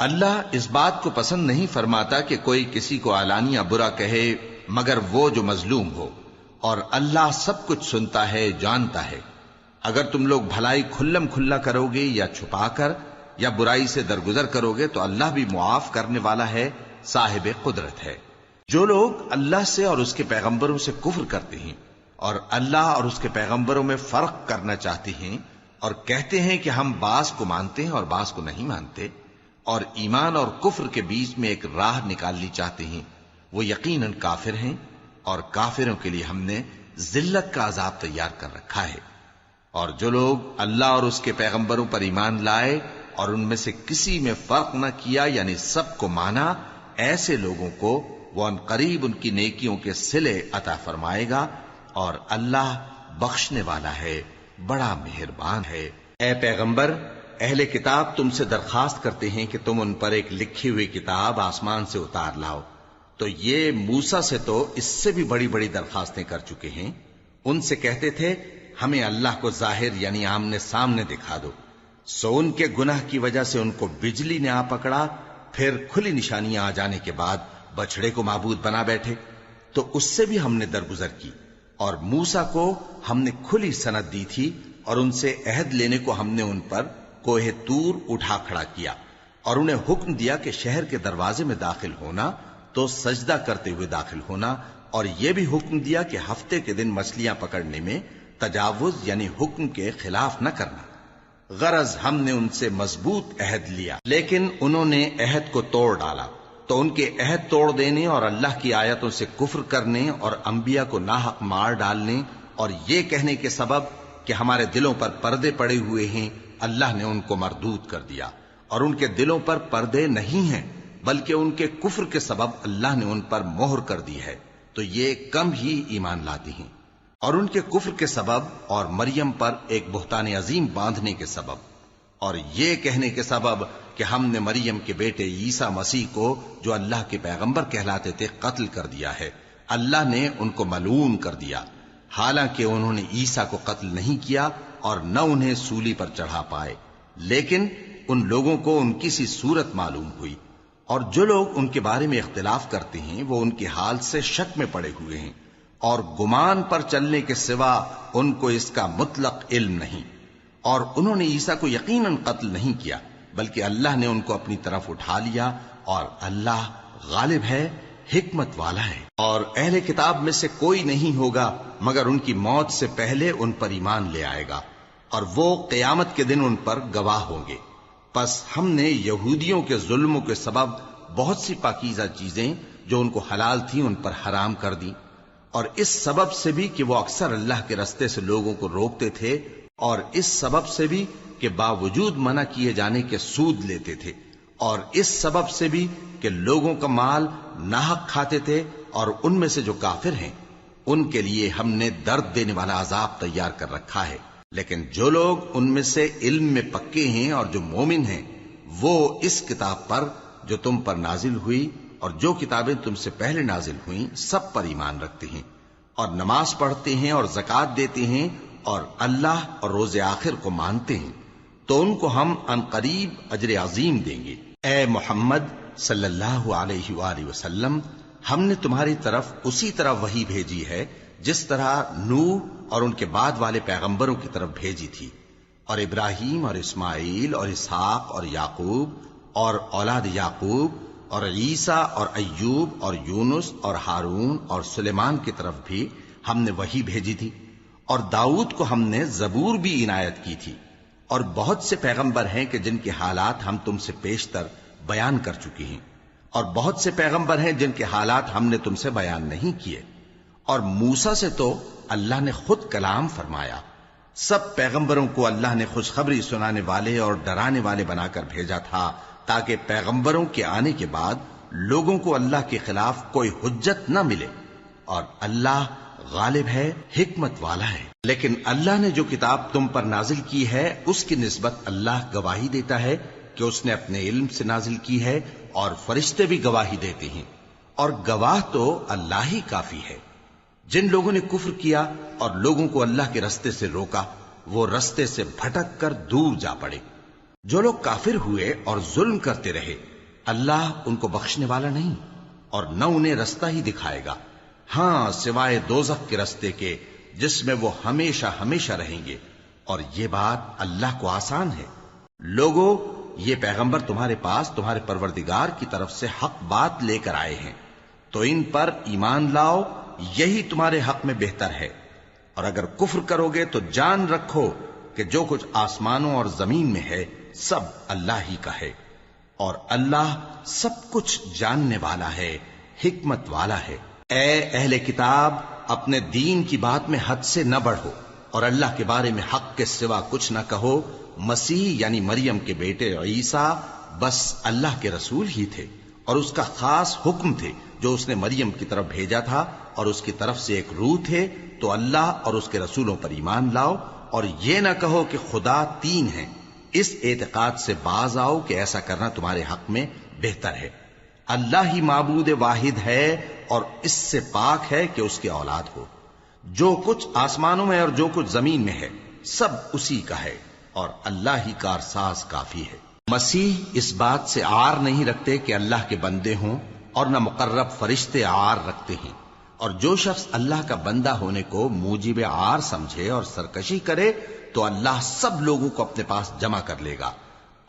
اللہ اس بات کو پسند نہیں فرماتا کہ کوئی کسی کو علانیہ برا کہے مگر وہ جو مظلوم ہو، اور اللہ سب کچھ سنتا ہے، جانتا ہے۔ اگر تم لوگ بھلائی کھلم کھلا کرو گے یا چھپا کر یا برائی سے درگزر کرو گے تو اللہ بھی معاف کرنے والا ہے، صاحب قدرت ہے۔ جو لوگ اللہ سے اور اس کے پیغمبروں سے کفر کرتے ہیں اور اللہ اور اس کے پیغمبروں میں فرق کرنا چاہتے ہیں اور کہتے ہیں کہ ہم بعض کو مانتے ہیں اور بعض کو نہیں مانتے، اور ایمان اور کفر کے بیچ میں ایک راہ نکالنی چاہتے ہیں، وہ یقیناً کافر ہیں، اور کافروں کے لیے ہم نے ذلت کا عذاب تیار کر رکھا ہے۔ اور جو لوگ اللہ اور اس کے پیغمبروں پر ایمان لائے اور ان میں سے کسی میں فرق نہ کیا، یعنی سب کو مانا، ایسے لوگوں کو وہ ان قریب ان کی نیکیوں کے صلے عطا فرمائے گا، اور اللہ بخشنے والا ہے، بڑا مہربان ہے۔ اے پیغمبر، اہل کتاب تم سے درخواست کرتے ہیں کہ تم ان پر ایک لکھی ہوئی کتاب آسمان سے اتار لاؤ، تو یہ موسیٰ سے تو اس سے بھی بڑی بڑی درخواستیں کر چکے ہیں۔ ان سے کہتے تھے ہمیں اللہ کو ظاہر یعنی آمنے سامنے دکھا دو، سو ان کے گناہ کی وجہ سے ان کو بجلی نے آ پکڑا، پھر کھلی نشانیاں آ جانے کے بعد بچڑے کو معبود بنا بیٹھے، تو اس سے بھی ہم نے درگزر کی۔ اور موسیٰ کو ہم نے کھلی سند دی تھی، اور ان سے عہد لینے کو ہم نے ان پر کوہ طور اٹھا کھڑا کیا، اور انہیں حکم دیا کہ شہر کے دروازے میں داخل ہونا تو سجدہ کرتے ہوئے داخل ہونا، اور یہ بھی حکم دیا کہ ہفتے کے دن مچھلیاں پکڑنے میں تجاوز یعنی حکم کے خلاف نہ کرنا۔ غرض ہم نے ان سے مضبوط عہد لیا، لیکن انہوں نے عہد کو توڑ ڈالا، تو ان کے عہد توڑ دینے اور اللہ کی آیتوں سے کفر کرنے اور انبیاء کو ناحق مار ڈالنے اور یہ کہنے کے سبب کہ ہمارے دلوں پر پردے پڑے ہوئے ہیں، اللہ نے ان کو مردود کر دیا۔ اور ان کے دلوں پر پردے نہیں ہیں، بلکہ ان کے کفر کے سبب اللہ نے ان پر مہر کر دی ہے، تو یہ کم ہی ایمان لاتی ہیں۔ اور ان کے کفر کے سبب اور مریم پر ایک بہتان عظیم باندھنے کے سبب اور یہ کہنے کے سبب کہ ہم نے مریم کے بیٹے عیسیٰ مسیح کو جو اللہ کے پیغمبر کہلاتے تھے قتل کر دیا ہے، اللہ نے ان کو ملعون کر دیا، حالانکہ انہوں نے عیسیٰ کو قتل نہیں کیا اور نہ انہیں سولی پر چڑھا پائے، لیکن ان لوگوں کو ان کی سی صورت معلوم ہوئی۔ اور جو لوگ ان کے بارے میں اختلاف کرتے ہیں وہ ان کے حال سے شک میں پڑے ہوئے ہیں، اور گمان پر چلنے کے سوا ان کو اس کا مطلق علم نہیں۔ اور انہوں نے عیسیٰ کو یقیناً قتل نہیں کیا، بلکہ اللہ نے ان کو اپنی طرف اٹھا لیا، اور اللہ غالب ہے، حکمت والا ہے۔ اور اہل کتاب میں سے کوئی نہیں ہوگا مگر ان کی موت سے پہلے ان پر ایمان لے آئے گا، اور وہ قیامت کے دن ان پر گواہ ہوں گے۔ پس ہم نے یہودیوں کے ظلموں کے سبب بہت سی پاکیزہ چیزیں جو ان کو حلال تھیں ان پر حرام کر دیں، اور اس سبب سے بھی کہ وہ اکثر اللہ کے رستے سے لوگوں کو روکتے تھے، اور اس سبب سے بھی کہ باوجود منع کیے جانے کے سود لیتے تھے، اور اس سبب سے بھی کہ لوگوں کا مال ناحق کھاتے تھے۔ اور ان میں سے جو کافر ہیں ان کے لیے ہم نے درد دینے والا عذاب تیار کر رکھا ہے، لیکن جو لوگ ان میں سے علم میں پکے ہیں اور جو مومن ہیں وہ اس کتاب پر جو تم پر نازل ہوئی اور جو کتابیں تم سے پہلے نازل ہوئیں سب پر ایمان رکھتے ہیں، اور نماز پڑھتے ہیں اور زکوٰۃ دیتے ہیں اور اللہ اور روز آخر کو مانتے ہیں، تو ان کو ہم عنقریب اجر عظیم دیں گے۔ اے محمد صلی اللہ علیہ وآلہ وسلم، ہم نے تمہاری طرف اسی طرح وحی بھیجی ہے جس طرح نوح اور ان کے بعد والے پیغمبروں کی طرف بھیجی تھی، اور ابراہیم اور اسماعیل اور اسحاق اور یعقوب اور اولاد یعقوب اور عیسیٰ اور ایوب اور یونس اور ہارون اور سلیمان کی طرف بھی ہم نے وحی بھیجی تھی، اور داؤد کو ہم نے زبور بھی عنایت کی تھی، اور بہت سے پیغمبر ہیں کہ جن کے حالات ہم تم سے پیشتر بیان کر چکے ہیں، اور بہت سے پیغمبر ہیں جن کے حالات ہم نے تم سے بیان نہیں کیے، اور موسیٰ سے تو اللہ نے خود کلام فرمایا۔ سب پیغمبروں کو اللہ نے خوشخبری سنانے والے اور ڈرانے والے بنا کر بھیجا تھا تاکہ پیغمبروں کے آنے کے بعد لوگوں کو اللہ کے خلاف کوئی حجت نہ ملے، اور اللہ غالب ہے، حکمت والا ہے۔ لیکن اللہ نے جو کتاب تم پر نازل کی ہے اس کی نسبت اللہ گواہی دیتا ہے کہ اس نے اپنے علم سے نازل کی ہے، اور فرشتے بھی گواہی دیتے ہیں، اور گواہ تو اللہ ہی کافی ہے۔ جن لوگوں نے کفر کیا اور لوگوں کو اللہ کے رستے سے روکا وہ رستے سے بھٹک کر دور جا پڑے۔ جو لوگ کافر ہوئے اور ظلم کرتے رہے اللہ ان کو بخشنے والا نہیں اور نہ انہیں رستہ ہی دکھائے گا، ہاں سوائے دوزخ کے رستے کے جس میں وہ ہمیشہ ہمیشہ رہیں گے، اور یہ بات اللہ کو آسان ہے۔ لوگو، یہ پیغمبر تمہارے پاس تمہارے پروردگار کی طرف سے حق بات لے کر آئے ہیں، تو ان پر ایمان لاؤ، یہی تمہارے حق میں بہتر ہے، اور اگر کفر کرو گے تو جان رکھو کہ جو کچھ آسمانوں اور زمین میں ہے سب اللہ ہی کا ہے، اور اللہ سب کچھ جاننے والا ہے، حکمت والا ہے۔ اے اہل کتاب، اپنے دین کی بات میں حد سے نہ بڑھو، اور اللہ کے بارے میں حق کے سوا کچھ نہ کہو۔ مسیح یعنی مریم کے بیٹے عیسیٰ بس اللہ کے رسول ہی تھے، اور اس کا خاص حکم تھے جو اس نے مریم کی طرف بھیجا تھا، اور اس کی طرف سے ایک روح تھے، تو اللہ اور اس کے رسولوں پر ایمان لاؤ، اور یہ نہ کہو کہ خدا تین ہیں۔ اس اعتقاد سے باز آؤ کہ ایسا کرنا تمہارے حق میں بہتر ہے۔ اللہ ہی معبود واحد ہے، اور اس سے پاک ہے کہ اس کی اولاد ہو۔ جو کچھ آسمانوں میں اور جو کچھ زمین میں ہے سب اسی کا ہے، اور اللہ ہی کارساز کافی ہے۔ مسیح اس بات سے عار نہیں رکھتے کہ اللہ کے بندے ہوں، اور نہ مقرب فرشتے عار رکھتے ہیں، اور جو شخص اللہ کا بندہ ہونے کو موجب عار سمجھے اور سرکشی کرے تو اللہ سب لوگوں کو اپنے پاس جمع کر لے گا۔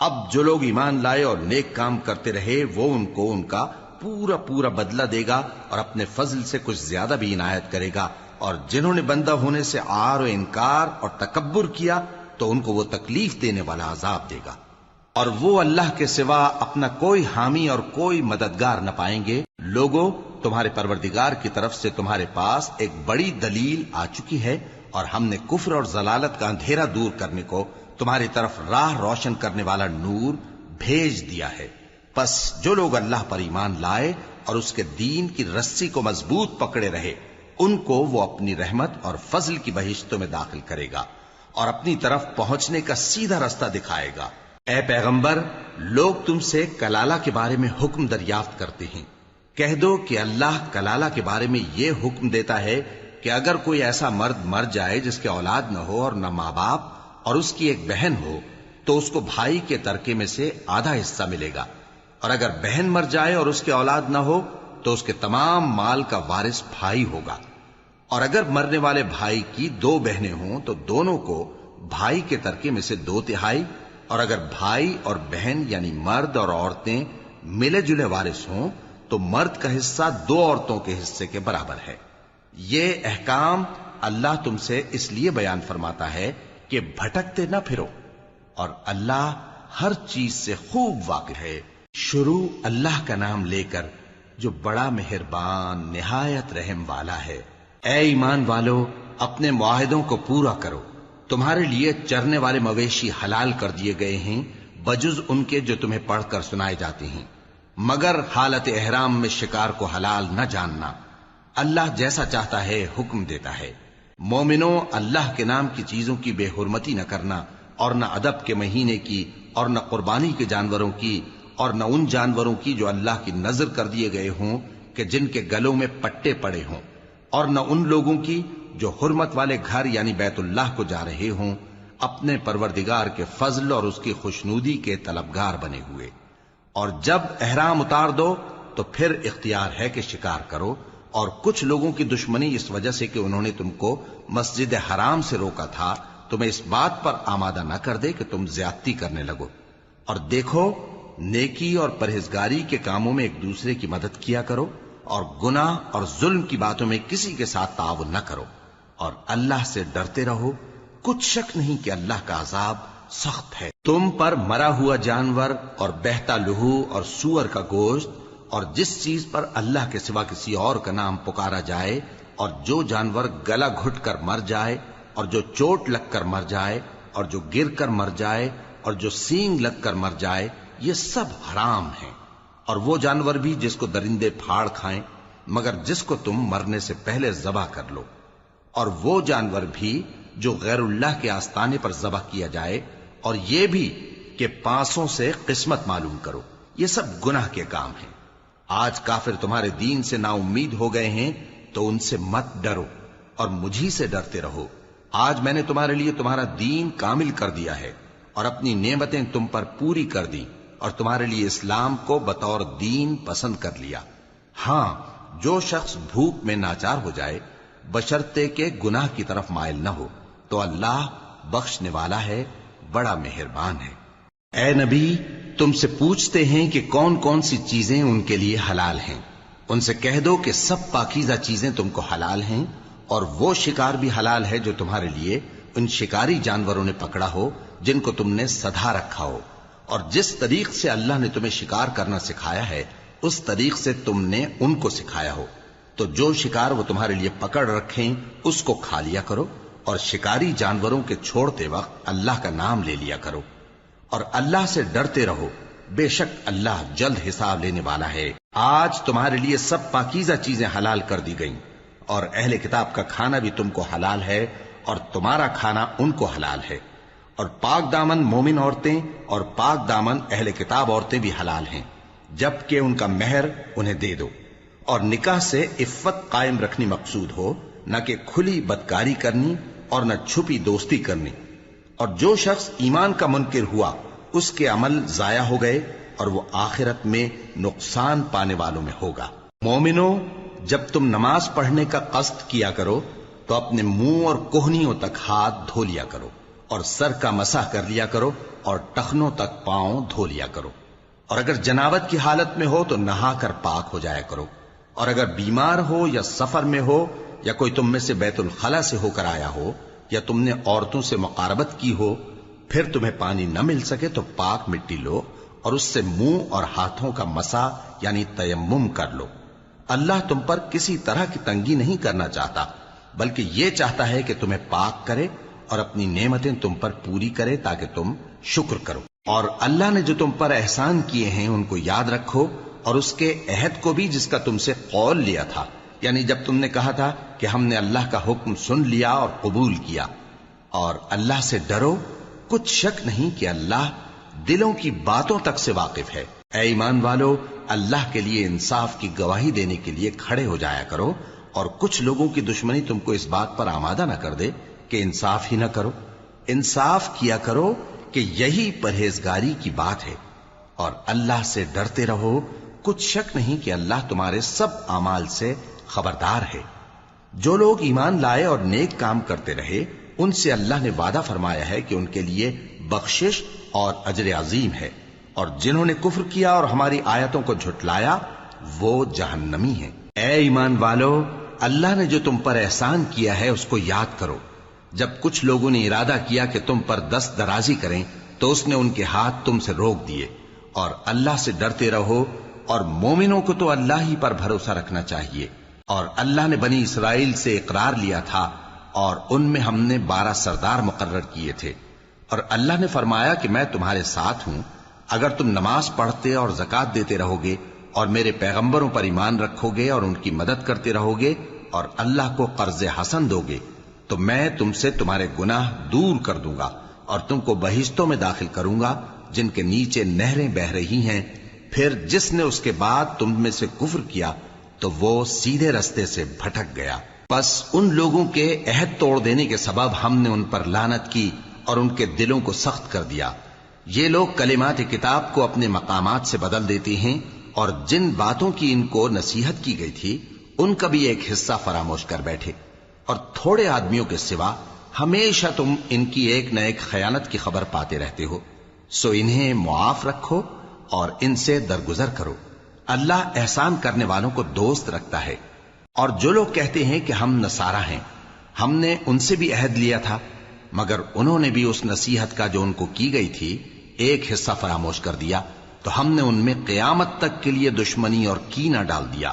اب جو لوگ ایمان لائے اور نیک کام کرتے رہے وہ ان کو ان کا پورا پورا بدلہ دے گا، اور اپنے فضل سے کچھ زیادہ بھی عنایت کرے گا، اور جنہوں نے بندہ ہونے سے عار و انکار اور تکبر کیا تو ان کو وہ تکلیف دینے والا عذاب دے گا، اور وہ اللہ کے سوا اپنا کوئی حامی اور کوئی مددگار نہ پائیں گے۔ لوگوں، تمہارے پروردگار کی طرف سے تمہارے پاس ایک بڑی دلیل آ چکی ہے، اور ہم نے کفر اور ضلالت کا اندھیرا دور کرنے کو تمہاری طرف راہ روشن کرنے والا نور بھیج دیا ہے۔ پس جو لوگ اللہ پر ایمان لائے اور اس کے دین کی رسی کو مضبوط پکڑے رہے، ان کو وہ اپنی رحمت اور فضل کی بہشتوں میں داخل کرے گا، اور اپنی طرف پہنچنے کا سیدھا رستہ دکھائے گا۔ اے پیغمبر، لوگ تم سے کلالہ کے بارے میں حکم دریافت کرتے ہیں، کہہ دو کہ اللہ کلالہ کے بارے میں یہ حکم دیتا ہے کہ اگر کوئی ایسا مرد مر جائے جس کے اولاد نہ ہو اور نہ ماں باپ، اور اس کی ایک بہن ہو، تو اس کو بھائی کے ترکے میں سے آدھا حصہ ملے گا، اور اگر بہن مر جائے اور اس کے اولاد نہ ہو تو اس کے تمام مال کا وارث بھائی ہوگا، اور اگر مرنے والے بھائی کی دو بہنیں ہوں تو دونوں کو بھائی کے ترکے میں سے 2/3، اور اگر بھائی اور بہن یعنی مرد اور عورتیں ملے جلے وارث ہوں تو مرد کا حصہ 2 عورتوں کے حصے کے برابر ہے۔ یہ احکام اللہ تم سے اس لیے بیان فرماتا ہے کہ بھٹکتے نہ پھرو، اور اللہ ہر چیز سے خوب واقف ہے۔ شروع اللہ کا نام لے کر جو بڑا مہربان نہایت رحم والا ہے۔ اے ایمان والو، اپنے معاہدوں کو پورا کرو۔ تمہارے لیے چرنے والے مویشی حلال کر دیے گئے ہیں بجز ان کے جو تمہیں پڑھ کر سنائے جاتے ہیں، مگر حالت احرام میں شکار کو حلال نہ جاننا۔ اللہ جیسا چاہتا ہے حکم دیتا ہے۔ مومنوں، اللہ کے نام کی چیزوں کی بے حرمتی نہ کرنا، اور نہ ادب کے مہینے کی، اور نہ قربانی کے جانوروں کی، اور نہ ان جانوروں کی جو اللہ کی نذر کر دیے گئے ہوں کہ جن کے گلوں میں پٹے پڑے ہوں، اور نہ ان لوگوں کی جو حرمت والے گھر یعنی بیت اللہ کو جا رہے ہوں، اپنے پروردگار کے فضل اور اس کی خوشنودی کے طلبگار بنے ہوئے۔ اور جب احرام اتار دو تو پھر اختیار ہے کہ شکار کرو، اور کچھ لوگوں کی دشمنی اس وجہ سے کہ انہوں نے تم کو مسجد حرام سے روکا تھا تمہیں اس بات پر آمادہ نہ کر دے کہ تم زیادتی کرنے لگو۔ اور دیکھو، نیکی اور پرہیزگاری کے کاموں میں ایک دوسرے کی مدد کیا کرو، اور گناہ اور ظلم کی باتوں میں کسی کے ساتھ تعاون نہ کرو، اور اللہ سے ڈرتے رہو۔ کچھ شک نہیں کہ اللہ کا عذاب سخت ہے۔ تم پر مرا ہوا جانور اور بہتا لہو اور سور کا گوشت، اور جس چیز پر اللہ کے سوا کسی اور کا نام پکارا جائے، اور جو جانور گلا گھٹ کر مر جائے، اور جو چوٹ لگ کر مر جائے، اور جو گر کر مر جائے، اور جو سینگ لگ کر مر جائے، یہ سب حرام ہیں۔ اور وہ جانور بھی جس کو درندے پھاڑ کھائیں، مگر جس کو تم مرنے سے پہلے ذبح کر لو، اور وہ جانور بھی جو غیر اللہ کے آستانے پر ذبح کیا جائے، اور یہ بھی کہ پانسوں سے قسمت معلوم کرو۔ یہ سب گناہ کے کام ہیں۔ آج کافر تمہارے دین سے نا امید ہو گئے ہیں تو ان سے مت ڈرو، اور مجھی سے ڈرتے رہو۔ آج میں نے تمہارے لیے تمہارا دین کامل کر دیا ہے، اور اپنی نعمتیں تم پر پوری کر دی اور تمہارے لیے اسلام کو بطور دین پسند کر لیا۔ ہاں، جو شخص بھوک میں ناچار ہو جائے بشرطے کہ گناہ کی طرف مائل نہ ہو تو اللہ بخشنے والا ہے، بڑا مہربان ہے۔ اے نبی، تم سے پوچھتے ہیں کہ کون کون سی چیزیں ان کے لیے حلال ہیں۔ ان سے کہہ دو کہ سب پاکیزہ چیزیں تم کو حلال ہیں، اور وہ شکار بھی حلال ہے جو تمہارے لیے ان شکاری جانوروں نے پکڑا ہو جن کو تم نے سدھا رکھا ہو، اور جس طریق سے اللہ نے تمہیں شکار کرنا سکھایا ہے اس طریق سے تم نے ان کو سکھایا ہو، تو جو شکار وہ تمہارے لیے پکڑ رکھیں اس کو کھا لیا کرو، اور شکاری جانوروں کے چھوڑتے وقت اللہ کا نام لے لیا کرو، اور اللہ سے ڈرتے رہو، بے شک اللہ جلد حساب لینے والا ہے۔ آج تمہارے لیے سب پاکیزہ چیزیں حلال کر دی گئیں، اور اہل کتاب کا کھانا بھی تم کو حلال ہے اور تمہارا کھانا ان کو حلال ہے، اور پاک دامن مومن عورتیں اور پاک دامن اہل کتاب عورتیں بھی حلال ہیں، جبکہ ان کا مہر انہیں دے دو، اور نکاح سے عفت قائم رکھنی مقصود ہو، نہ کہ کھلی بدکاری کرنی اور نہ چھپی دوستی کرنی۔ اور جو شخص ایمان کا منکر ہوا اس کے عمل ضائع ہو گئے اور وہ آخرت میں نقصان پانے والوں میں ہوگا۔ مومنو، جب تم نماز پڑھنے کا قصد کیا کرو تو اپنے منہ اور کوہنیوں تک ہاتھ دھو لیا کرو، اور سر کا مسح کر لیا کرو، اور ٹخنوں تک پاؤں دھو لیا کرو، اور اگر جنابت کی حالت میں ہو تو نہا کر پاک ہو جایا کرو، اور اگر بیمار ہو یا سفر میں ہو یا کوئی تم میں سے بیت الخلا سے ہو کر آیا ہو یا تم نے عورتوں سے مقاربت کی ہو، پھر تمہیں پانی نہ مل سکے تو پاک مٹی لو اور اس سے منہ اور ہاتھوں کا مسح یعنی تیمم کر لو۔ اللہ تم پر کسی طرح کی تنگی نہیں کرنا چاہتا، بلکہ یہ چاہتا ہے کہ تمہیں پاک کرے اور اپنی نعمتیں تم پر پوری کرے تاکہ تم شکر کرو۔ اور اللہ نے جو تم پر احسان کیے ہیں ان کو یاد رکھو، اور اس کے عہد کو بھی جس کا تم سے قول لیا تھا، یعنی جب تم نے کہا تھا کہ ہم نے اللہ کا حکم سن لیا اور قبول کیا۔ اور اللہ سے ڈرو، کچھ شک نہیں کہ اللہ دلوں کی باتوں تک سے واقف ہے۔ اے ایمان والو، اللہ کے لیے انصاف کی گواہی دینے کے لیے کھڑے ہو جایا کرو، اور کچھ لوگوں کی دشمنی تم کو اس بات پر آمادہ نہ کر دے کہ انصاف ہی نہ کرو۔ انصاف کیا کرو کہ یہی پرہیزگاری کی بات ہے، اور اللہ سے ڈرتے رہو، کچھ شک نہیں کہ اللہ تمہارے سب اعمال سے خبردار ہے۔ جو لوگ ایمان لائے اور نیک کام کرتے رہے ان سے اللہ نے وعدہ فرمایا ہے کہ ان کے لیے بخشش اور اجر عظیم ہے، اور جنہوں نے کفر کیا اور ہماری آیتوں کو جھٹلایا وہ جہنمی ہیں۔ اے ایمان والو، اللہ نے جو تم پر احسان کیا ہے اس کو یاد کرو۔ جب کچھ لوگوں نے ارادہ کیا کہ تم پر دست درازی کریں تو اس نے ان کے ہاتھ تم سے روک دیے، اور اللہ سے ڈرتے رہو، اور مومنوں کو تو اللہ ہی پر بھروسہ رکھنا چاہیے۔ اور اللہ نے بنی اسرائیل سے اقرار لیا تھا اور ان میں ہم نے 12 سردار مقرر کیے تھے، اور اللہ نے فرمایا کہ میں تمہارے ساتھ ہوں، اگر تم نماز پڑھتے اور زکوٰۃ دیتے رہو گے اور میرے پیغمبروں پر ایمان رکھو گے اور ان کی مدد کرتے رہو گے اور اللہ کو قرض حسن دو گے تو میں تم سے تمہارے گناہ دور کر دوں گا اور تم کو بہشتوں میں داخل کروں گا جن کے نیچے نہریں بہ رہی ہیں۔ پھر جس نے اس کے بعد تم میں سے کفر کیا تو وہ سیدھے رستے سے بھٹک گیا۔ پس ان لوگوں کے عہد توڑ دینے کے سبب ہم نے ان پر لعنت کی اور ان کے دلوں کو سخت کر دیا۔ یہ لوگ کلمات کتاب کو اپنے مقامات سے بدل دیتے ہیں، اور جن باتوں کی ان کو نصیحت کی گئی تھی ان کا بھی ایک حصہ فراموش کر بیٹھے، اور تھوڑے آدمیوں کے سوا ہمیشہ تم ان کی ایک نہ ایک خیانت کی خبر پاتے رہتے ہو، سو انہیں معاف رکھو اور ان سے درگزر کرو۔ اللہ احسان کرنے والوں کو دوست رکھتا ہے۔ اور جو لوگ کہتے ہیں کہ ہم نصارہ ہیں، ہم نے ان سے بھی عہد لیا تھا، مگر انہوں نے بھی اس نصیحت کا جو ان کو کی گئی تھی ایک حصہ فراموش کر دیا، تو ہم نے ان میں قیامت تک کے لیے دشمنی اور کینہ ڈال دیا،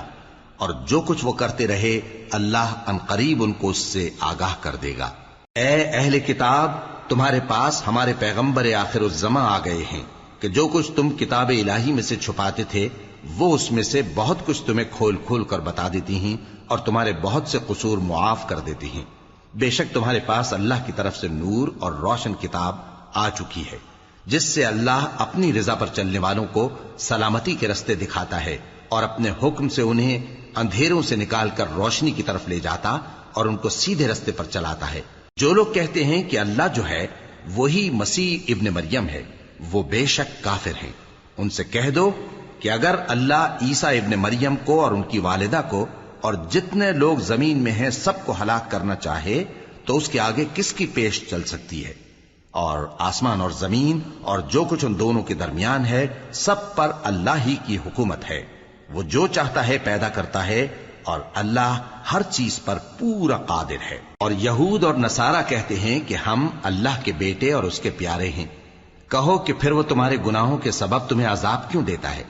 اور جو کچھ وہ کرتے رہے اللہ عنقریب ان کو اس سے آگاہ کر دے گا۔ اے اہل کتاب، تمہارے پاس ہمارے پیغمبر آخر الزماں آ گئے ہیں کہ جو کچھ تم کتاب الہی میں سے چھپاتے تھے وہ اس میں سے بہت کچھ تمہیں کھول کھول کر بتا دیتی ہیں اور تمہارے بہت سے قصور معاف کر دیتی ہیں۔ بے شک تمہارے پاس اللہ کی طرف سے نور اور روشن کتاب آ چکی ہے، جس سے اللہ اپنی رضا پر چلنے والوں کو سلامتی کے رستے دکھاتا ہے اور اپنے حکم سے انہیں اندھیروں سے نکال کر روشنی کی طرف لے جاتا اور ان کو سیدھے رستے پر چلاتا ہے۔ جو لوگ کہتے ہیں کہ اللہ جو ہے وہی مسیح ابن مریم ہے، وہ بے شک کافر ہیں۔ ان سے کہہ دو کہ اگر اللہ عیسیٰ ابن مریم کو اور ان کی والدہ کو اور جتنے لوگ زمین میں ہیں سب کو ہلاک کرنا چاہے تو اس کے آگے کس کی پیش چل سکتی ہے؟ اور آسمان اور زمین اور جو کچھ ان دونوں کے درمیان ہے سب پر اللہ ہی کی حکومت ہے۔ وہ جو چاہتا ہے پیدا کرتا ہے اور اللہ ہر چیز پر پورا قادر ہے۔ اور یہود اور نصارہ کہتے ہیں کہ ہم اللہ کے بیٹے اور اس کے پیارے ہیں۔ کہو کہ پھر وہ تمہارے گناہوں کے سبب تمہیں عذاب کیوں دیتا ہے؟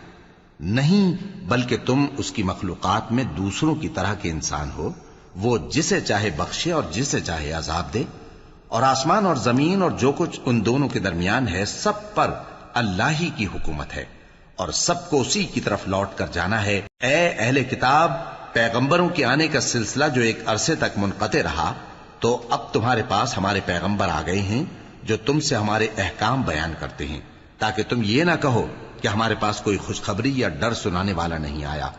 نہیں، بلکہ تم اس کی مخلوقات میں دوسروں کی طرح کے انسان ہو، وہ جسے چاہے بخشے اور جسے چاہے عذاب دے۔ اور آسمان اور زمین اور جو کچھ ان دونوں کے درمیان ہے سب پر اللہ ہی کی حکومت ہے اور سب کو اسی کی طرف لوٹ کر جانا ہے۔ اے اہل کتاب، پیغمبروں کے آنے کا سلسلہ جو ایک عرصے تک منقطع رہا، تو اب تمہارے پاس ہمارے پیغمبر آ گئے ہیں جو تم سے ہمارے احکام بیان کرتے ہیں، تاکہ تم یہ نہ کہو کہ ہمارے پاس کوئی خوشخبری یا ڈر سنانے والا نہیں آیا۔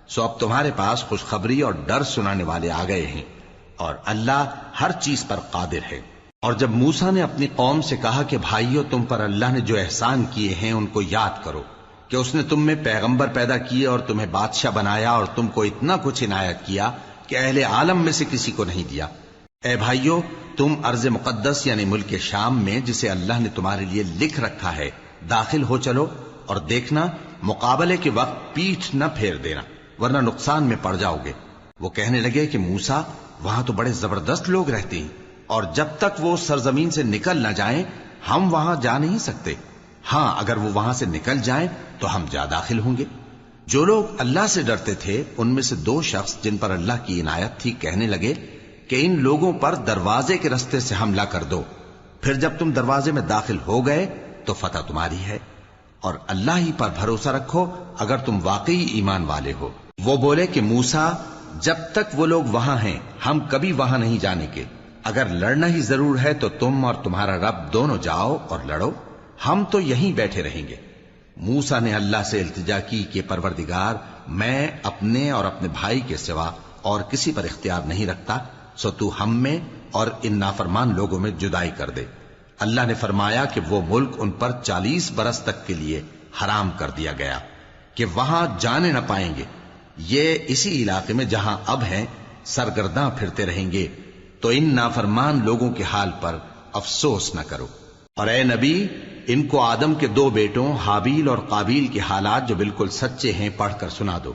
سو اب تمہارے پاس خوشخبری اور ڈر سنانے والے آ گئے ہیں، اور اللہ ہر چیز پر قادر ہے۔ اور جب موسیٰ نے اپنی قوم سے کہا کہ بھائیو، تم پر اللہ نے جو احسان کیے ہیں ان کو یاد کرو، کہ اس نے تم میں پیغمبر پیدا کیے اور تمہیں بادشاہ بنایا اور تم کو اتنا کچھ عنایت کیا کہ اہل عالم میں سے کسی کو نہیں دیا۔ اے بھائیو، تم ارض مقدس یعنی ملک شام میں، جسے اللہ نے تمہارے لیے لکھ رکھا ہے، داخل ہو چلو، اور دیکھنا مقابلے کے وقت پیٹھ نہ پھیر دینا، ورنہ نقصان میں پڑ جاؤ گے۔ وہ کہنے لگے کہ موسیٰ، وہاں تو بڑے زبردست لوگ رہتے ہیں، اور جب تک وہ سرزمین سے نکل نہ جائیں ہم وہاں جا نہیں سکتے۔ ہاں، اگر وہ وہاں سے نکل جائیں تو ہم جا داخل ہوں گے۔ جو لوگ اللہ سے ڈرتے تھے ان میں سے دو شخص جن پر اللہ کی عنایت تھی کہنے لگے کہ ان لوگوں پر دروازے کے رستے سے حملہ کر دو، پھر جب تم دروازے میں داخل ہو گئے تو فتح تمہاری ہے، اور اللہ ہی پر بھروسہ رکھو اگر تم واقعی ایمان والے ہو۔ وہ بولے کہ موسیٰ، جب تک وہ لوگ وہاں ہیں ہم کبھی وہاں نہیں جانے کے، اگر لڑنا ہی ضرور ہے تو تم اور تمہارا رب دونوں جاؤ اور لڑو، ہم تو یہیں بیٹھے رہیں گے۔ موسیٰ نے اللہ سے التجا کی کہ پروردگار، میں اپنے اور اپنے بھائی کے سوا اور کسی پر اختیار نہیں رکھتا، سو تو ہم میں اور ان نافرمان لوگوں میں جدائی کر دے۔ اللہ نے فرمایا کہ وہ ملک ان پر 40 برس تک کے لیے حرام کر دیا گیا کہ وہاں جانے نہ پائیں گے۔ یہ اسی علاقے میں جہاں اب ہیں سرگرداں پھرتے رہیں گے، تو ان نافرمان لوگوں کے حال پر افسوس نہ کرو۔ اور اے نبی، ان کو آدم کے 2 بیٹوں حابیل اور قابیل کے حالات جو بالکل سچے ہیں پڑھ کر سنا دو،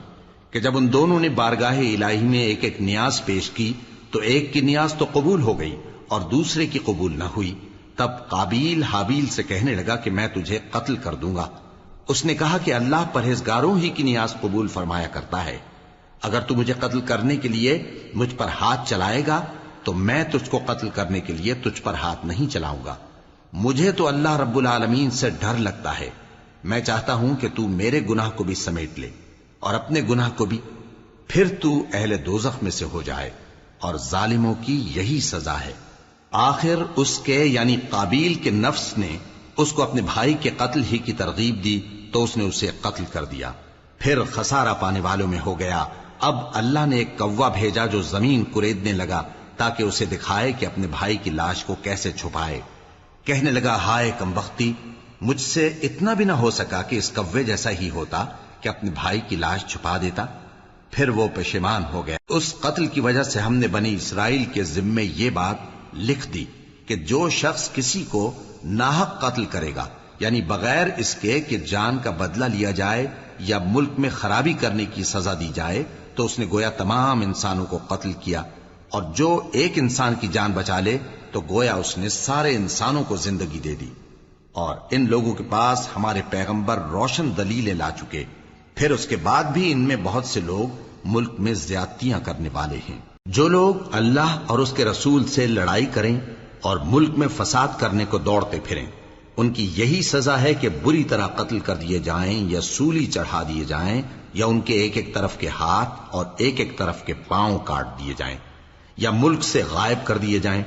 کہ جب ان دونوں نے بارگاہ الہی میں ایک ایک نیاز پیش کی تو ایک کی نیاز تو قبول ہو گئی اور دوسرے کی قبول نہ ہوئی۔ تب قابیل حابیل سے کہنے لگا کہ میں تجھے قتل کر دوں گا۔ اس نے کہا کہ اللہ پرہیزگاروں ہی کی نیاز قبول فرمایا کرتا ہے، اگر تو مجھے قتل کرنے کے لیے مجھ پر ہاتھ چلائے گا تو میں تجھ کو قتل کرنے کے لیے تجھ پر ہاتھ نہیں چلاؤں گا۔ مجھے تو اللہ رب العالمین سے ڈر لگتا ہے، میں چاہتا ہوں کہ تو میرے گناہ کو بھی سمیٹ لے اور اپنے گناہ کو بھی، پھر تو اہل دوزخ میں سے ہو جائے، اور ظالموں کی یہی سزا ہے۔ آخر اس کے یعنی قابیل کے نفس نے اس کو اپنے بھائی کے قتل ہی کی ترغیب دی تو اس نے اسے قتل کر دیا، پھر خسارہ پانے والوں میں ہو گیا۔ اب اللہ نے ایک کوا بھیجا جو زمین کریدنے لگا تاکہ اسے دکھائے کہ اپنے بھائی کی لاش کو کیسے چھپائے۔ کہنے لگا، ہائے کمبختی، مجھ سے اتنا بھی نہ ہو سکا کہ اس کوے جیسا ہی ہوتا کہ اپنے بھائی کی لاش چھپا دیتا۔ پھر وہ پشیمان ہو گیا۔ اس قتل کی وجہ سے ہم نے بنی اسرائیل کے ذمے یہ بات لکھ دی کہ جو شخص کسی کو ناحق قتل کرے گا، یعنی بغیر اس کے کہ جان کا بدلہ لیا جائے یا ملک میں خرابی کرنے کی سزا دی جائے، تو اس نے گویا تمام انسانوں کو قتل کیا، اور جو ایک انسان کی جان بچا لے تو گویا اس نے سارے انسانوں کو زندگی دے دی۔ اور ان لوگوں کے پاس ہمارے پیغمبر روشن دلیلیں لا چکے، پھر اس کے بعد بھی ان میں بہت سے لوگ ملک میں زیادتیاں کرنے والے ہیں۔ جو لوگ اللہ اور اس کے رسول سے لڑائی کریں اور ملک میں فساد کرنے کو دوڑتے پھریں، ان کی یہی سزا ہے کہ بری طرح قتل کر دیے جائیں یا سولی چڑھا دیے جائیں، یا ان کے ایک ایک طرف کے ہاتھ اور ایک ایک طرف کے پاؤں کاٹ دیے جائیں، یا ملک سے غائب کر دیے جائیں۔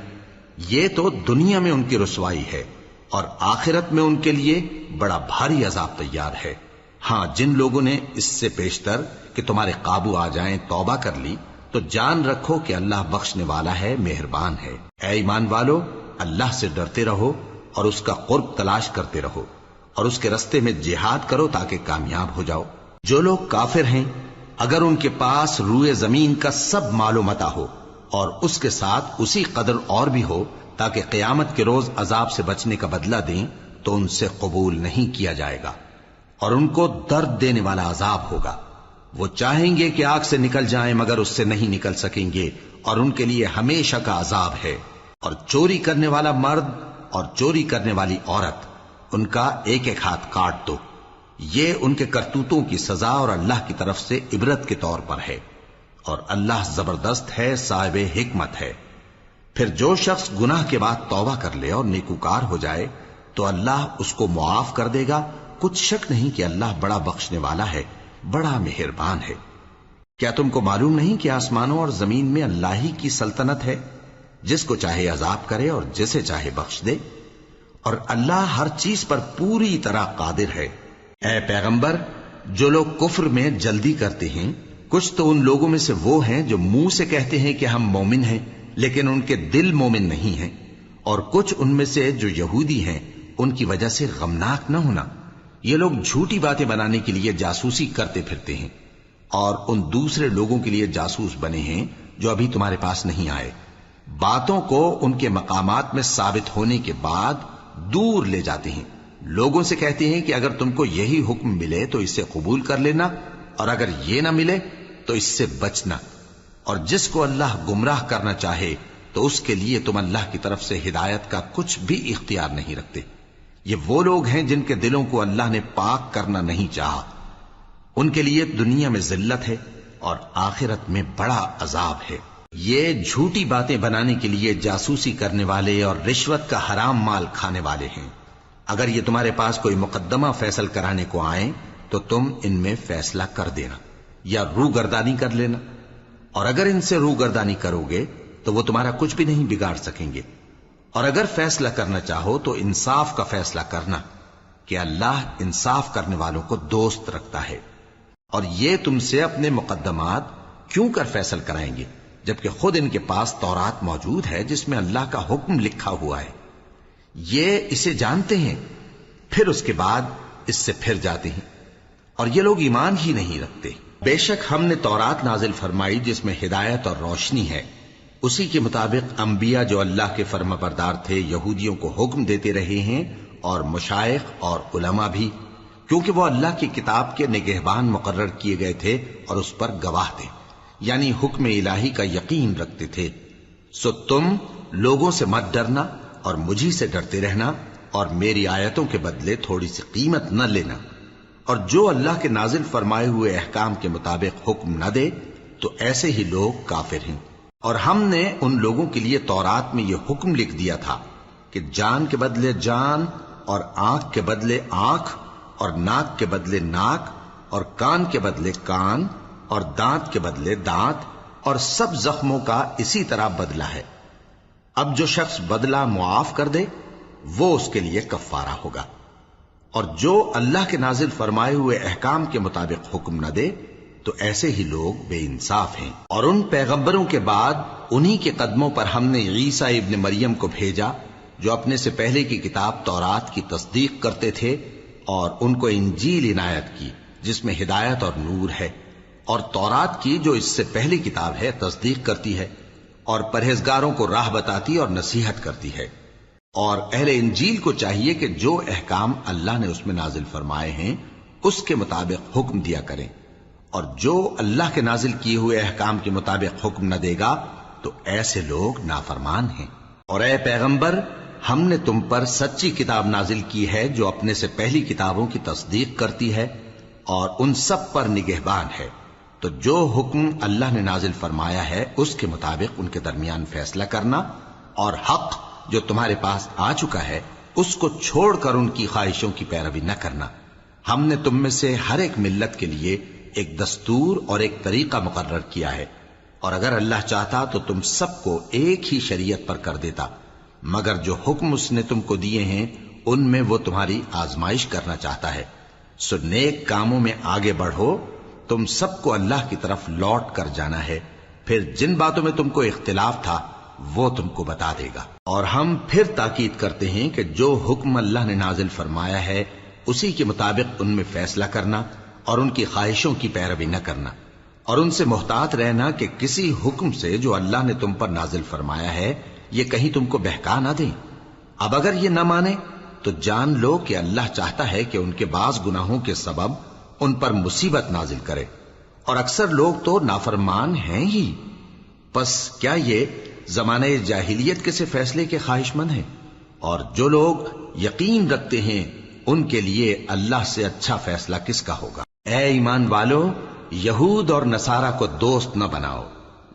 یہ تو دنیا میں ان کی رسوائی ہے، اور آخرت میں ان کے لیے بڑا بھاری عذاب تیار ہے۔ ہاں، جن لوگوں نے اس سے پیشتر کہ تمہارے قابو آ جائیں توبہ کر لی تو جان رکھو کہ اللہ بخشنے والا ہے، مہربان ہے۔ اے ایمان والو، اللہ سے ڈرتے رہو اور اس کا قرب تلاش کرتے رہو اور اس کے رستے میں جہاد کرو تاکہ کامیاب ہو جاؤ۔ جو لوگ کافر ہیں اگر ان کے پاس روئے زمین کا سب مال و متاع ہو اور اس کے ساتھ اسی قدر اور بھی ہو تاکہ قیامت کے روز عذاب سے بچنے کا بدلہ دیں تو ان سے قبول نہیں کیا جائے گا اور ان کو درد دینے والا عذاب ہوگا۔ وہ چاہیں گے کہ آگ سے نکل جائیں مگر اس سے نہیں نکل سکیں گے اور ان کے لیے ہمیشہ کا عذاب ہے۔ اور چوری کرنے والا مرد اور چوری کرنے والی عورت ان کا ایک ایک ہاتھ کاٹ دو، یہ ان کے کرتوتوں کی سزا اور اللہ کی طرف سے عبرت کے طور پر ہے، اور اللہ زبردست ہے، صاحب حکمت ہے۔ پھر جو شخص گناہ کے بعد توبہ کر لے اور نیکوکار ہو جائے تو اللہ اس کو معاف کر دے گا، کچھ شک نہیں کہ اللہ بڑا بخشنے والا ہے، بڑا مہربان ہے۔ کیا تم کو معلوم نہیں کہ آسمانوں اور زمین میں اللہ ہی کی سلطنت ہے، جس کو چاہے عذاب کرے اور جسے چاہے بخش دے، اور اللہ ہر چیز پر پوری طرح قادر ہے۔ اے پیغمبر، جو لوگ کفر میں جلدی کرتے ہیں کچھ تو ان لوگوں میں سے وہ ہیں جو منہ سے کہتے ہیں کہ ہم مومن ہیں لیکن ان کے دل مومن نہیں ہیں، اور کچھ ان میں سے جو یہودی ہیں ان کی وجہ سے غمناک نہ ہونا۔ یہ لوگ جھوٹی باتیں بنانے کے لیے جاسوسی کرتے پھرتے ہیں اور ان دوسرے لوگوں کے لیے جاسوس بنے ہیں جو ابھی تمہارے پاس نہیں آئے، باتوں کو ان کے مقامات میں ثابت ہونے کے بعد دور لے جاتے ہیں، لوگوں سے کہتے ہیں کہ اگر تم کو یہی حکم ملے تو اسے قبول کر لینا اور اگر یہ نہ ملے تو اس سے بچنا، اور جس کو اللہ گمراہ کرنا چاہے تو اس کے لیے تم اللہ کی طرف سے ہدایت کا کچھ بھی اختیار نہیں رکھتے۔ یہ وہ لوگ ہیں جن کے دلوں کو اللہ نے پاک کرنا نہیں چاہا، ان کے لیے دنیا میں ذلت ہے اور آخرت میں بڑا عذاب ہے۔ یہ جھوٹی باتیں بنانے کے لیے جاسوسی کرنے والے اور رشوت کا حرام مال کھانے والے ہیں۔ اگر یہ تمہارے پاس کوئی مقدمہ فیصل کرانے کو آئیں تو تم ان میں فیصلہ کر دینا یا روگردانی کر لینا، اور اگر ان سے روگردانی کرو گے تو وہ تمہارا کچھ بھی نہیں بگاڑ سکیں گے، اور اگر فیصلہ کرنا چاہو تو انصاف کا فیصلہ کرنا کہ اللہ انصاف کرنے والوں کو دوست رکھتا ہے۔ اور یہ تم سے اپنے مقدمات کیوں کر فیصل کرائیں گے جبکہ خود ان کے پاس تورات موجود ہے جس میں اللہ کا حکم لکھا ہوا ہے، یہ اسے جانتے ہیں پھر اس کے بعد اس سے پھر جاتے ہیں، اور یہ لوگ ایمان ہی نہیں رکھتے۔ بے شک ہم نے تورات نازل فرمائی جس میں ہدایت اور روشنی ہے، اسی کے مطابق انبیاء جو اللہ کے فرما بردار تھے یہودیوں کو حکم دیتے رہے ہیں، اور مشائخ اور علماء بھی، کیونکہ وہ اللہ کی کتاب کے نگہبان مقرر کیے گئے تھے اور اس پر گواہ تھے، یعنی حکم الہی کا یقین رکھتے تھے۔ سو تم لوگوں سے مت ڈرنا اور مجھی سے ڈرتے رہنا، اور میری آیتوں کے بدلے تھوڑی سی قیمت نہ لینا، اور جو اللہ کے نازل فرمائے ہوئے احکام کے مطابق حکم نہ دے تو ایسے ہی لوگ کافر ہیں۔ اور ہم نے ان لوگوں کے لیے تورات میں یہ حکم لکھ دیا تھا کہ جان کے بدلے جان، اور آنکھ کے بدلے آنکھ، اور ناک کے بدلے ناک، اور کان کے بدلے کان، اور دانت کے بدلے دانت، اور سب زخموں کا اسی طرح بدلہ ہے۔ اب جو شخص بدلہ معاف کر دے وہ اس کے لیے کفارہ ہوگا، اور جو اللہ کے نازل فرمائے ہوئے احکام کے مطابق حکم نہ دے تو ایسے ہی لوگ بے انصاف ہیں۔ اور ان پیغمبروں کے بعد انہی کے قدموں پر ہم نے عیسیٰ ابن مریم کو بھیجا جو اپنے سے پہلے کی کتاب تورات کی تصدیق کرتے تھے، اور ان کو انجیل عنایت کی جس میں ہدایت اور نور ہے، اور تورات کی جو اس سے پہلی کتاب ہے تصدیق کرتی ہے اور پرہیزگاروں کو راہ بتاتی اور نصیحت کرتی ہے۔ اور اہل انجیل کو چاہیے کہ جو احکام اللہ نے اس میں نازل فرمائے ہیں اس کے مطابق حکم دیا کریں، اور جو اللہ کے نازل کیے ہوئے احکام کے مطابق حکم نہ دے گا تو ایسے لوگ نافرمان ہیں۔ اور اے پیغمبر، ہم نے تم پر سچی کتاب نازل کی ہے جو اپنے سے پہلی کتابوں کی تصدیق کرتی ہے اور ان سب پر نگہبان ہے، تو جو حکم اللہ نے نازل فرمایا ہے اس کے مطابق ان کے درمیان فیصلہ کرنا، اور حق جو تمہارے پاس آ چکا ہے اس کو چھوڑ کر ان کی خواہشوں کی پیروی نہ کرنا۔ ہم نے تم میں سے ہر ایک ملت کے لیے ایک دستور اور ایک طریقہ مقرر کیا ہے، اور اگر اللہ چاہتا تو تم سب کو ایک ہی شریعت پر کر دیتا، مگر جو حکم اس نے تم کو دیے ہیں ان میں وہ تمہاری آزمائش کرنا چاہتا ہے۔ سو نیک کاموں میں آگے بڑھو، تم سب کو اللہ کی طرف لوٹ کر جانا ہے۔ پھر جن باتوں میں تم کو اختلاف تھا وہ تم کو بتا دے گا۔ اور ہم پھر تاکید کرتے ہیں کہ جو حکم اللہ نے نازل فرمایا ہے اسی کے مطابق ان میں فیصلہ کرنا اور ان کی خواہشوں کی پیروی نہ کرنا، اور ان سے محتاط رہنا کہ کسی حکم سے جو اللہ نے تم پر نازل فرمایا ہے یہ کہیں تم کو بہکا نہ دیں۔ اب اگر یہ نہ مانے تو جان لو کہ اللہ چاہتا ہے کہ ان کے بعض گناہوں کے سبب ان پر مصیبت نازل کرے، اور اکثر لوگ تو نافرمان ہیں ہی۔ پس کیا یہ زمانہ جاہلیت کے سے فیصلے کے خواہش مند ہیں؟ اور جو لوگ یقین رکھتے ہیں ان کے لیے اللہ سے اچھا فیصلہ کس کا ہوگا؟ اے ایمان والو، یہود اور نصارہ کو دوست نہ بناؤ،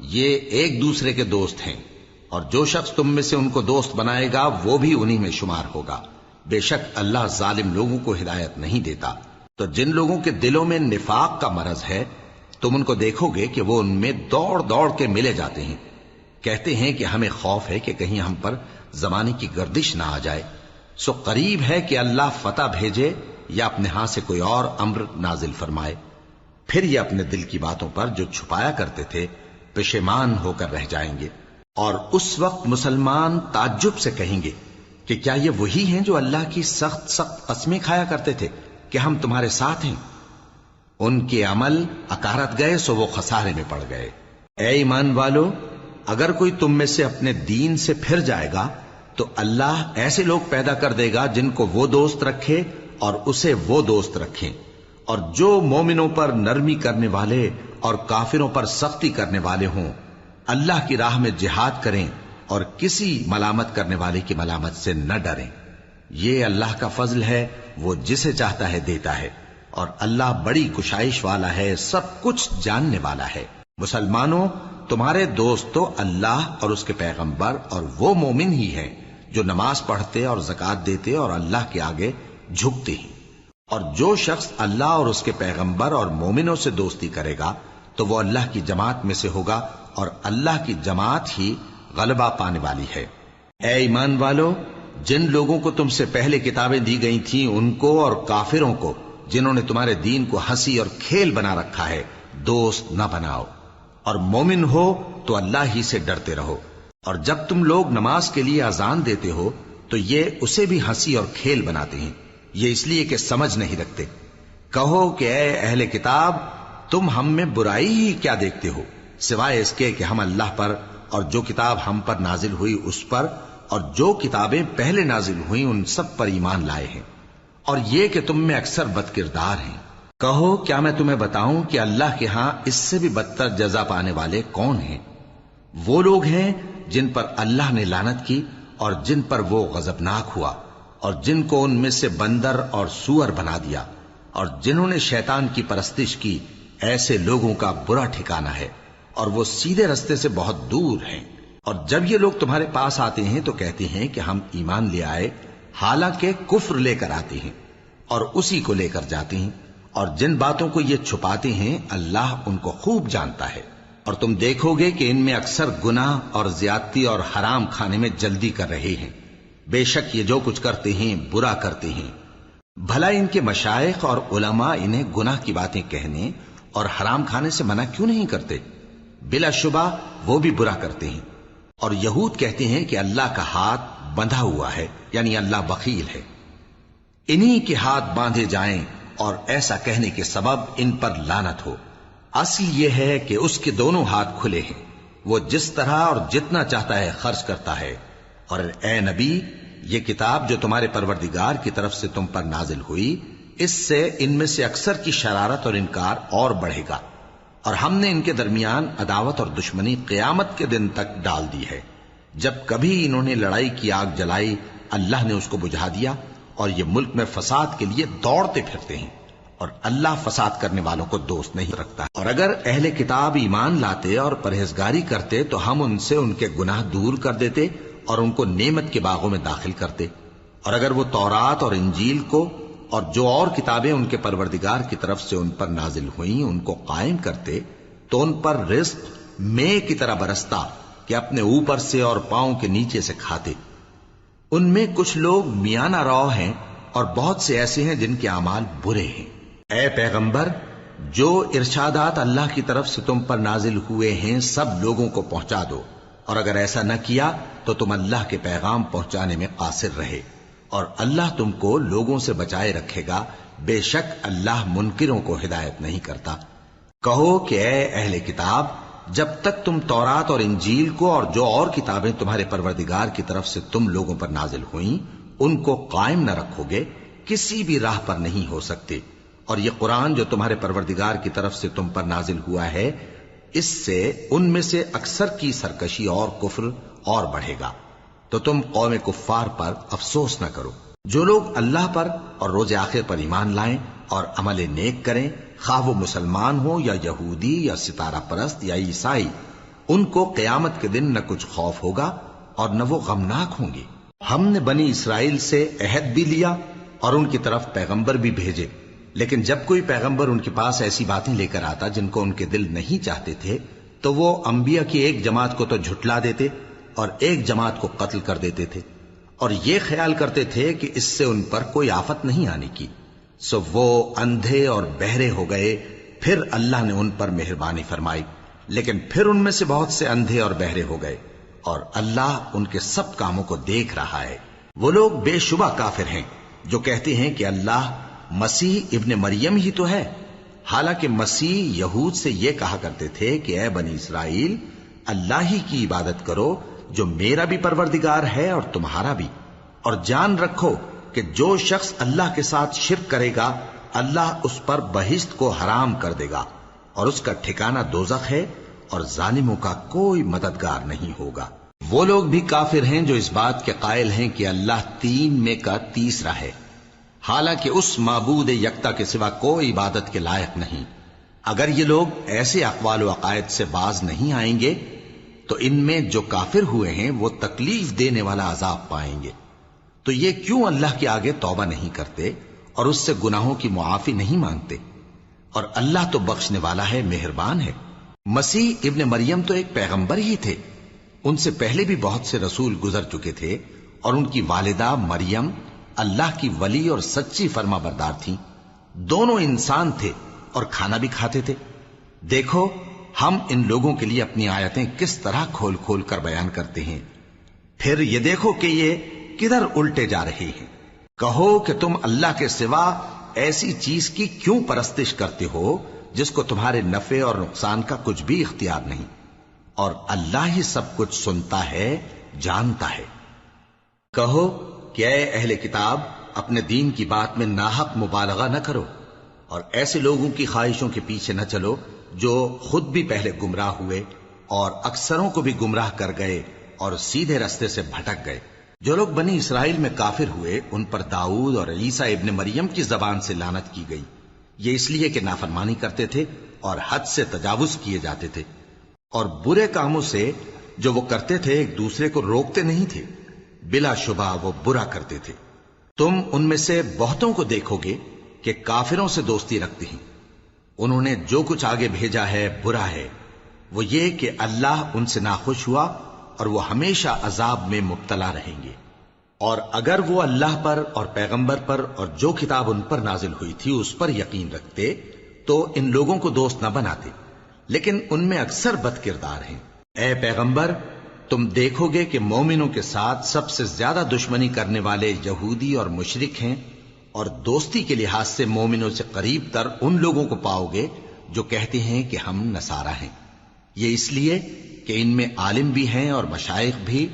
یہ ایک دوسرے کے دوست ہیں، اور جو شخص تم میں سے ان کو دوست بنائے گا وہ بھی انہی میں شمار ہوگا۔ بے شک اللہ ظالم لوگوں کو ہدایت نہیں دیتا۔ تو جن لوگوں کے دلوں میں نفاق کا مرض ہے تم ان کو دیکھو گے کہ وہ ان میں دوڑ دوڑ کے ملے جاتے ہیں، کہتے ہیں کہ ہمیں خوف ہے کہ کہیں ہم پر زمانے کی گردش نہ آ جائے، سو قریب ہے کہ اللہ فتح بھیجے یا اپنے ہاں سے کوئی اور امر نازل فرمائے، پھر یہ اپنے دل کی باتوں پر جو چھپایا کرتے تھے پشیمان ہو کر رہ جائیں گے۔ اور اس وقت مسلمان تعجب سے کہیں گے کہ کیا یہ وہی ہیں جو اللہ کی سخت سخت قسمیں کھایا کرتے تھے کہ ہم تمہارے ساتھ ہیں؟ ان کے عمل اکارت گئے سو وہ خسارے میں پڑ گئے۔ اے ایمان والو، اگر کوئی تم میں سے اپنے دین سے پھر جائے گا تو اللہ ایسے لوگ پیدا کر دے گا جن کو وہ دوست رکھے اور اسے وہ دوست رکھیں، اور جو مومنوں پر نرمی کرنے والے اور کافروں پر سختی کرنے والے ہوں، اللہ کی راہ میں جہاد کریں اور کسی ملامت کرنے والے کی ملامت سے نہ ڈریں۔ یہ اللہ کا فضل ہے، وہ جسے چاہتا ہے دیتا ہے، اور اللہ بڑی کشائش والا ہے، سب کچھ جاننے والا ہے۔ مسلمانوں، تمہارے دوست تو اللہ اور اس کے پیغمبر اور وہ مومن ہی ہیں جو نماز پڑھتے اور زکوٰۃ دیتے اور اللہ کے آگے جھکتے ہیں۔ اور جو شخص اللہ اور اس کے پیغمبر اور مومنوں سے دوستی کرے گا تو وہ اللہ کی جماعت میں سے ہوگا، اور اللہ کی جماعت ہی غلبہ پانے والی ہے۔ اے ایمان والو، جن لوگوں کو تم سے پہلے کتابیں دی گئی تھیں ان کو اور کافروں کو جنہوں نے تمہارے دین کو ہنسی اور کھیل بنا رکھا ہے دوست نہ بناؤ، اور مومن ہو تو اللہ ہی سے ڈرتے رہو۔ اور جب تم لوگ نماز کے لیے اذان دیتے ہو تو یہ اسے بھی ہنسی اور کھیل بناتے ہیں، یہ اس لیے کہ سمجھ نہیں رکھتے۔ کہو کہ اے اہل کتاب، تم ہم میں برائی ہی کیا دیکھتے ہو، سوائے اس کے کہ ہم اللہ پر اور جو کتاب ہم پر نازل ہوئی اس پر اور جو کتابیں پہلے نازل ہوئیں ان سب پر ایمان لائے ہیں، اور یہ کہ تم میں اکثر بد کردار ہیں۔ کہو کیا میں تمہیں بتاؤں کہ اللہ کے ہاں اس سے بھی بدتر جزا پانے والے کون ہیں؟ وہ لوگ ہیں جن پر اللہ نے لعنت کی اور جن پر وہ غضبناک ہوا، اور جن کو ان میں سے بندر اور سور بنا دیا، اور جنہوں نے شیطان کی پرستش کی، ایسے لوگوں کا برا ٹھکانہ ہے، اور وہ سیدھے رستے سے بہت دور ہیں۔ اور جب یہ لوگ تمہارے پاس آتے ہیں تو کہتے ہیں کہ ہم ایمان لے آئے، حالانکہ کفر لے کر آتے ہیں اور اسی کو لے کر جاتے ہیں، اور جن باتوں کو یہ چھپاتے ہیں اللہ ان کو خوب جانتا ہے۔ اور تم دیکھو گے کہ ان میں اکثر گناہ اور زیادتی اور حرام کھانے میں جلدی کر رہے ہیں، بے شک یہ جو کچھ کرتے ہیں برا کرتے ہیں۔ بھلا ان کے مشائخ اور علماء انہیں گناہ کی باتیں کہنے اور حرام کھانے سے منع کیوں نہیں کرتے؟ بلا شبہ وہ بھی برا کرتے ہیں۔ اور یہود کہتے ہیں کہ اللہ کا ہاتھ بندھا ہوا ہے، یعنی اللہ بخیل ہے، انہی کے ہاتھ باندھے جائیں، اور ایسا کہنے کے سبب ان پر لعنت ہو۔ اصل یہ ہے کہ اس کے دونوں ہاتھ کھلے ہیں، وہ جس طرح اور جتنا چاہتا ہے خرچ کرتا ہے۔ اور اے نبی، یہ کتاب جو تمہارے پروردگار کی طرف سے تم پر نازل ہوئی، اس سے ان میں سے اکثر کی شرارت اور انکار اور بڑھے گا، اور ہم نے ان کے درمیان عداوت اور دشمنی قیامت کے دن تک ڈال دی ہے۔ جب کبھی انہوں نے لڑائی کی آگ جلائی اللہ نے اس کو بجھا دیا، اور یہ ملک میں فساد کے لیے دوڑتے پھرتے ہیں، اور اللہ فساد کرنے والوں کو دوست نہیں رکھتا۔ اور اگر اہل کتاب ایمان لاتے اور پرہیزگاری کرتے تو ہم ان سے ان کے گناہ دور کر دیتے اور ان کو نعمت کے باغوں میں داخل کرتے۔ اور اگر وہ تورات اور انجیل کو اور جو اور کتابیں ان کے پروردگار کی طرف سے ان پر نازل ہوئیں ان کو قائم کرتے تو ان پر رزق مے کی طرح برستا کہ اپنے اوپر سے اور پاؤں کے نیچے سے کھاتے۔ ان میں کچھ لوگ میانہ رو ہیں اور بہت سے ایسے ہیں جن کے اعمال برے ہیں۔ اے پیغمبر، جو ارشادات اللہ کی طرف سے تم پر نازل ہوئے ہیں سب لوگوں کو پہنچا دو، اور اگر ایسا نہ کیا تو تم اللہ کے پیغام پہنچانے میں قاصر رہے، اور اللہ تم کو لوگوں سے بچائے رکھے گا، بے شک اللہ منکروں کو ہدایت نہیں کرتا۔ کہو کہ اے اہل کتاب، جب تک تم تورات اور انجیل کو اور جو اور کتابیں تمہارے پروردگار کی طرف سے تم لوگوں پر نازل ہوئیں ان کو قائم نہ رکھو گے، کسی بھی راہ پر نہیں ہو سکتے۔ اور یہ قرآن جو تمہارے پروردگار کی طرف سے تم پر نازل ہوا ہے، اس سے ان میں سے اکثر کی سرکشی اور کفر اور بڑھے گا، تو تم قوم کفار پر افسوس نہ کرو۔ جو لوگ اللہ پر اور روز آخر پر ایمان لائیں اور عمل نیک کریں، خواہ وہ مسلمان ہو یا یہودی یا ستارہ پرست یا عیسائی، ان کو قیامت کے دن نہ کچھ خوف ہوگا اور نہ وہ غمناک ہوں گے۔ ہم نے بنی اسرائیل سے عہد بھی لیا اور ان کی طرف پیغمبر بھی بھیجے، لیکن جب کوئی پیغمبر ان کے پاس ایسی باتیں لے کر آتا جن کو ان کے دل نہیں چاہتے تھے تو وہ انبیاء کی ایک جماعت کو تو جھٹلا دیتے اور ایک جماعت کو قتل کر دیتے تھے، اور یہ خیال کرتے تھے کہ اس سے ان پر کوئی آفت نہیں آنے کی، سو وہ اندھے اور بہرے ہو گئے۔ پھر اللہ نے ان پر مہربانی فرمائی، لیکن پھر ان میں سے بہت سے اندھے اور بہرے ہو گئے، اور اللہ ان کے سب کاموں کو دیکھ رہا ہے۔ وہ لوگ بے شبہ کافر ہیں جو کہتے ہیں کہ اللہ مسیح ابن مریم ہی تو ہے، حالانکہ مسیح یہود سے یہ کہا کرتے تھے کہ اے بنی اسرائیل، اللہ ہی کی عبادت کرو جو میرا بھی پروردگار ہے اور تمہارا بھی، اور جان رکھو کہ جو شخص اللہ کے ساتھ شرک کرے گا اللہ اس پر بہشت کو حرام کر دے گا، اور اس کا ٹھکانہ دوزخ ہے، اور ظالموں کا کوئی مددگار نہیں ہوگا۔ وہ لوگ بھی کافر ہیں جو اس بات کے قائل ہیں کہ اللہ تین میں کا تیسرا ہے، حالانکہ اس معبود یکتا کے سوا کوئی عبادت کے لائق نہیں۔ اگر یہ لوگ ایسے اقوال و عقائد سے باز نہیں آئیں گے تو ان میں جو کافر ہوئے ہیں وہ تکلیف دینے والا عذاب پائیں گے۔ تو یہ کیوں اللہ کے آگے توبہ نہیں کرتے اور اس سے گناہوں کی معافی نہیں مانگتے؟ اور اللہ تو بخشنے والا ہے، مہربان ہے۔ مسیح ابن مریم تو ایک پیغمبر ہی تھے، ان سے پہلے بھی بہت سے رسول گزر چکے تھے، اور ان کی والدہ مریم اللہ کی ولی اور سچی فرما بردار تھیں۔ دونوں انسان تھے اور کھانا بھی کھاتے تھے۔ دیکھو ہم ان لوگوں کے لیے اپنی آیتیں کس طرح کھول کھول کر بیان کرتے ہیں، پھر یہ دیکھو کہ یہ کدھر الٹے جا رہے ہیں۔ کہو کہ تم اللہ کے سوا ایسی چیز کی کیوں پرستش کرتے ہو جس کو تمہارے نفع اور نقصان کا کچھ بھی اختیار نہیں، اور اللہ ہی سب کچھ سنتا ہے، جانتا ہے۔ کہو کہ اے اہل کتاب، اپنے دین کی بات میں ناحق مبالغہ نہ کرو، اور ایسے لوگوں کی خواہشوں کے پیچھے نہ چلو جو خود بھی پہلے گمراہ ہوئے اور اکثروں کو بھی گمراہ کر گئے اور سیدھے رستے سے بھٹک گئے۔ جو لوگ بنی اسرائیل میں کافر ہوئے ان پر داؤد اور عیسیٰ ابن مریم کی زبان سے لعنت کی گئی، یہ اس لیے کہ نافرمانی کرتے تھے اور حد سے تجاوز کیے جاتے تھے، اور برے کاموں سے جو وہ کرتے تھے ایک دوسرے کو روکتے نہیں تھے، بلا شبہ وہ برا کرتے تھے۔ تم ان میں سے بہتوں کو دیکھو گے کہ کافروں سے دوستی رکھتے ہیں، انہوں نے جو کچھ آگے بھیجا ہے برا ہے، وہ یہ کہ اللہ ان سے ناخوش ہوا اور وہ ہمیشہ عذاب میں مبتلا رہیں گے۔ اور اگر وہ اللہ پر اور پیغمبر پر اور جو کتاب ان پر نازل ہوئی تھی اس پر یقین رکھتے تو ان لوگوں کو دوست نہ بناتے، لیکن ان میں اکثر بد کردار ہیں۔ اے پیغمبر، تم دیکھو گے کہ مومنوں کے ساتھ سب سے زیادہ دشمنی کرنے والے یہودی اور مشرک ہیں، اور دوستی کے لحاظ سے مومنوں سے قریب تر ان لوگوں کو پاؤ گے جو کہتے ہیں کہ ہم نصارہ ہیں، یہ اس لیے کہ ان میں عالم بھی ہیں اور مشائخ بھی،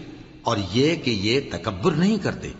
اور یہ کہ یہ تکبر نہیں کرتے۔